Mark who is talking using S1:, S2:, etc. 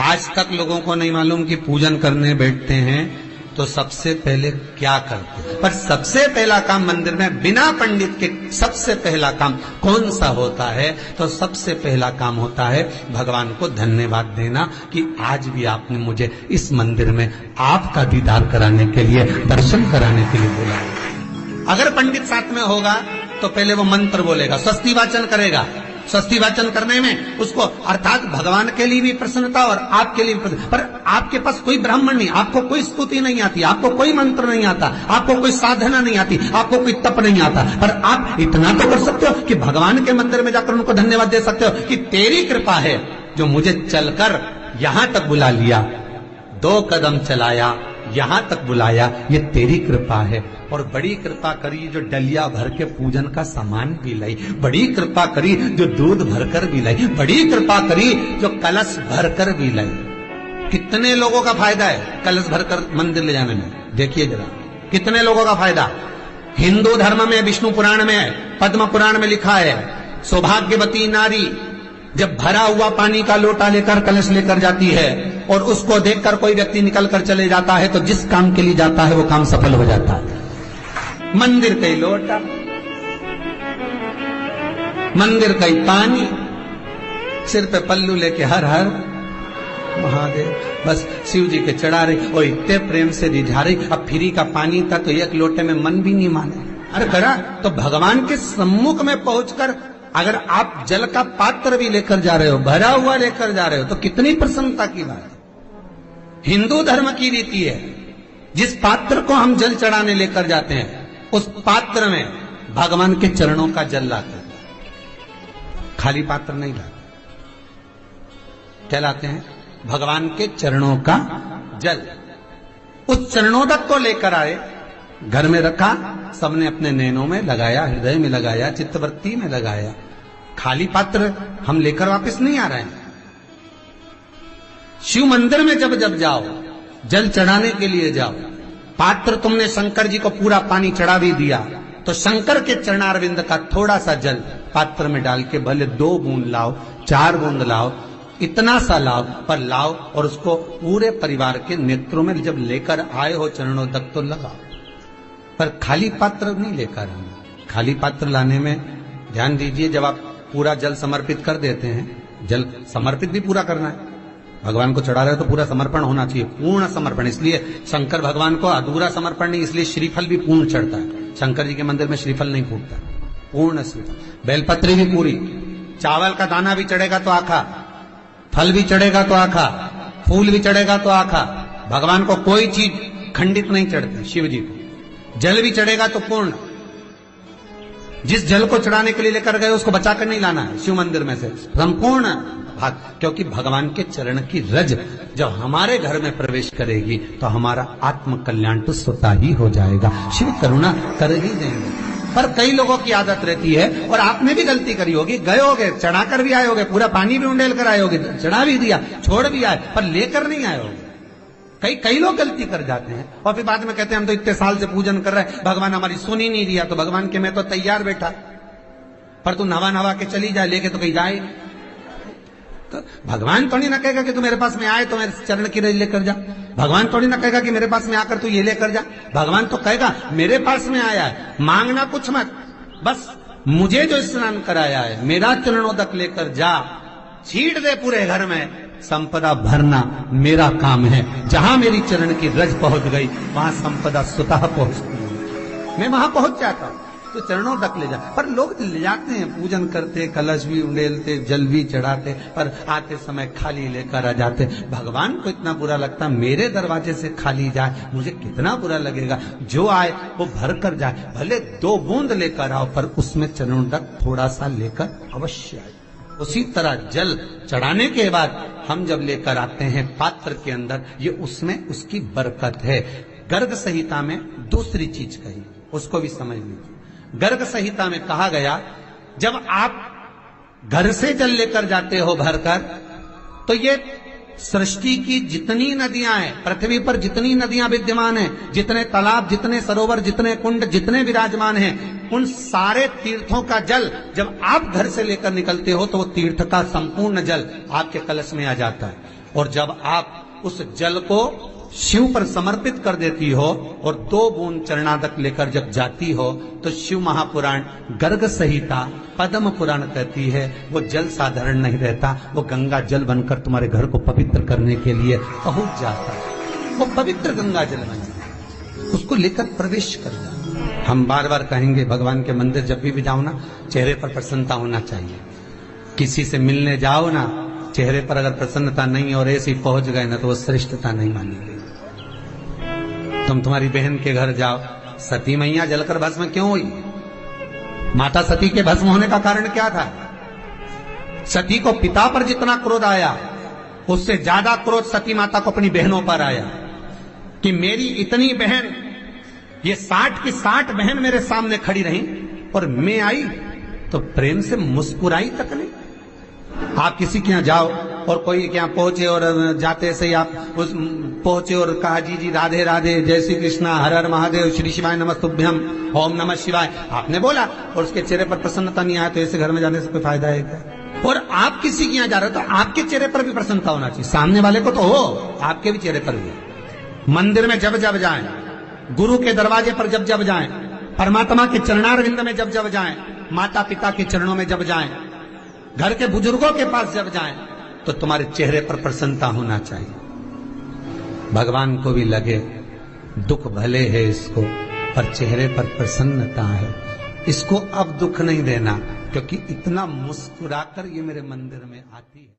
S1: आज तक लोगों को नहीं मालूम कि पूजन करने बैठते हैं तो सबसे पहले क्या करते हैं। पर सबसे पहला काम मंदिर में बिना पंडित के सबसे पहला काम कौन सा होता है? तो सबसे पहला काम होता है भगवान को धन्यवाद देना कि आज भी आपने मुझे इस मंदिर में आपका दीदार कराने के लिए, दर्शन कराने के लिए बोला। अगर पंडित साथ में होगा तो पहले वो मंत्र बोलेगा, स्वस्ति वाचन करेगा। स्वस्ति वाचन करने में उसको अर्थात भगवान के लिए भी प्रसन्नता और आपके लिए भी प्रसन्नता। पर आपके पास कोई ब्राह्मण नहीं, आपको कोई स्तुति नहीं आती, आपको कोई मंत्र नहीं आता, आपको कोई साधना नहीं आती, आपको कोई तप नहीं आता, पर आप इतना तो कर सकते हो कि भगवान के मंदिर में जाकर उनको धन्यवाद दे सकते हो कि तेरी कृपा है जो मुझे चलकर यहां तक बुला लिया, 2 कदम चलाया, यहां तक बुलाया, ये तेरी कृपा है। और बड़ी कृपा करी जो डलिया भर के पूजन का सामान भी लाई, बड़ी कृपा करी जो दूध भरकर भी लाई, बड़ी कृपा करी जो कलश भरकर भी लाई। कितने लोगों का फायदा है कलश भरकर मंदिर ले जाने में? देखिए जरा कितने लोगों का फायदा। हिंदू धर्म में, विष्णु पुराण में, पद्म पुराण में लिखा है, सौभाग्यवती नारी जब भरा हुआ पानी का लोटा लेकर कलश लेकर जाती है और उसको देखकर कोई व्यक्ति निकल कर चले जाता है तो जिस काम के लिए जाता है वो काम सफल हो जाता है। मंदिर का ही लोटा, मंदिर का ही पानी, सिर पे पल्लू लेके हर हर महादेव, बस शिव जी के चढ़ा रही और इतने प्रेम से रिझा रही। अब फ्री का पानी था तो एक लोटे में मन भी नहीं माने। अरे करा तो भगवान के सम्मुख में पहुंचकर अगर आप जल का पात्र भी लेकर जा रहे हो, भरा हुआ लेकर जा रहे हो, तो कितनी प्रसन्नता की बात है। हिंदू धर्म की रीति है, जिस पात्र को हम जल चढ़ाने लेकर जाते हैं उस पात्र में भगवान के चरणों का जल लाते हैं, खाली पात्र नहीं लाते। क्या लाते हैं? भगवान के चरणों का जल। उस चरणोदक को लेकर आए, घर में रखा, सबने अपने नैनों में लगाया, हृदय में लगाया, चित्तवृत्ति में लगाया। खाली पात्र हम लेकर वापस नहीं आ रहे हैं। शिव मंदिर में जब जब जाओ, जल चढ़ाने के लिए जाओ, पात्र तुमने शंकर जी को पूरा पानी चढ़ा भी दिया तो शंकर के चरणारविंद का थोड़ा सा जल पात्र में डाल के भले 2 बूंद लाओ, 4 बूंद लाओ, इतना सा लाओ, पर लाओ और उसको पूरे परिवार के नेत्रों में जब लेकर आए हो चरणों तक तो लगाओ। पर खाली पात्र नहीं लेकर आना। खाली पात्र लाने में ध्यान दीजिए, जब आप पूरा जल समर्पित कर देते हैं, जल समर्पित भी पूरा करना है, भगवान को चढ़ा रहे हो तो पूरा समर्पण होना चाहिए, पूर्ण समर्पण। इसलिए शंकर भगवान को अधूरा समर्पण नहीं, इसलिए श्रीफल भी पूर्ण चढ़ता है। शंकर जी के मंदिर में श्रीफल नहीं फूटता, पूर्ण श्रीफल, बेलपत्री भी पूरी, चावल का दाना भी चढ़ेगा तो आखा, फल भी चढ़ेगा तो आखा, फूल भी चढ़ेगा तो आखा। भगवान को कोई चीज खंडित नहीं चढ़ती, शिव जी को जल भी चढ़ेगा तो पूर्ण। जिस जल को चढ़ाने के लिए लेकर गए उसको बचाकर नहीं लाना है शिव मंदिर में से, संपूर्ण भाग, क्योंकि भगवान के चरण की रज जब हमारे घर में प्रवेश करेगी तो हमारा आत्म कल्याण तो स्वतः ही हो जाएगा, शिव करुणा कर ही देंगे। पर कई लोगों की आदत रहती है, और आपने भी गलती करी होगी, गए होगे, चढ़ाकर भी आए होगे, पूरा पानी भी उंडेल कर आए होगे, चढ़ा भी दिया, छोड़ भी आए, पर लेकर नहीं आए होगे। कई लोग गलती कर जाते हैं और फिर बाद में कहते हैं हम तो इतने साल से पूजन कर रहे हैं, भगवान हमारी सुन ही नहीं दिया। तो भगवान के मैं तो तैयार बैठा, पर तू नवा के चली जाए, लेके तो कहीं जाए। तो भगवान थोड़ी ना कहेगा कि तू मेरे पास में आए तो मेरे चरण की रज लेकर जा। भगवान थोड़ी ना कहेगा कि मेरे पास में आकर तू ये लेकर जा। भगवान तो कहेगा मेरे पास में आया है, मांगना कुछ मत, बस मुझे जो स्नान कराया है मेरा चरणोदक लेकर जा, छीट दे पूरे घर में, संपदा भरना मेरा काम है। जहां मेरी चरण की रज पहुंच गई वहां संपदा स्वतः पहुंचती है, मैं वहां पहुंच जाता हूं। तो चरणों तक ले जा, पर लोग ले जाते हैं, पूजन करते, कलश भी उंडेलते, जल भी चढ़ाते, पर आते समय खाली लेकर आ जाते। भगवान को इतना बुरा लगता, मेरे दरवाजे से खाली जाए, मुझे कितना बुरा लगेगा। जो आए वो भर कर जाए, भले 2 बूंद लेकर आओ, पर उसमें चरणों तक थोड़ा सा लेकर अवश्य आए। उसी तरह जल चढ़ाने के बाद हम जब लेकर आते हैं पात्र के अंदर, ये उसमें उसकी बरकत है। गर्ग संहिता में दूसरी चीज कही, उसको भी समझ लीजिए। गर्ग संहिता में कहा गया, जब आप घर से जल लेकर जाते हो भरकर, तो ये सृष्टि की जितनी नदियां हैं, पृथ्वी पर जितनी नदियां विद्यमान हैं, जितने तालाब, जितने सरोवर, जितने कुंड, जितने विराजमान हैं, उन सारे तीर्थों का जल जब आप घर से लेकर निकलते हो तो वो तीर्थ का संपूर्ण जल आपके कलश में आ जाता है। और जब आप उस जल को शिव पर समर्पित कर देती हो और 2 बूंद चरणादक लेकर जब जाती हो तो शिव महापुराण गर्ग संहिता पद्म पुराण कहती है वो जल साधारण नहीं रहता, वो गंगा जल बनकर तुम्हारे घर को पवित्र करने के लिए पहुंच जाता है। वो पवित्र गंगा जल बन जाता, उसको लेकर प्रवेश कर जाओ। हम बार बार कहेंगे भगवान के मंदिर जब भी जाओ ना, चेहरे पर प्रसन्नता होना चाहिए। किसी से मिलने जाओ ना, चेहरे पर अगर प्रसन्नता नहीं और ऐसे ही पहुंच गए ना तो वो श्रेष्ठता नहीं मानी गई। तुम तुम्हारी बहन के घर जाओ, सती मैया जलकर भस्म क्यों हुई? माता सती के भस्म होने का कारण क्या था? सती को पिता पर जितना क्रोध आया उससे ज्यादा क्रोध सती माता को अपनी बहनों पर आया कि मेरी इतनी बहन, ये 60 की 60 बहन मेरे सामने खड़ी रही और मैं आई तो प्रेम से मुस्कुराई तक नहीं। आप किसी के यहाँ जाओ और कोई के यहाँ पहुंचे और जाते से आप उस पहुंचे और कहा जी जी राधे राधे, जय श्री कृष्णा, हर हर महादेव, श्री शिवाय नमस्तुभ्यम, ओम नमः शिवाय, आपने बोला और उसके चेहरे पर प्रसन्नता नहीं आया तो ऐसे घर में जाने से कोई फायदा है क्या? और आप किसी के यहाँ जा रहे हो तो आपके चेहरे पर भी प्रसन्नता होना चाहिए, सामने वाले को तो हो, आपके भी चेहरे पर भी। मंदिर में जब जब जाएं, गुरु के दरवाजे पर जब जब जाएं, परमात्मा के चरणारविंद में जब जब जाएं, माता पिता के चरणों में जब जाएं, घर के बुजुर्गों के पास जब जाएं तो तुम्हारे चेहरे पर प्रसन्नता होना चाहिए। भगवान को भी लगे दुख भले है इसको पर चेहरे पर प्रसन्नता है, इसको अब दुख नहीं देना क्योंकि इतना मुस्कुराकर ये मेरे मंदिर में आती है।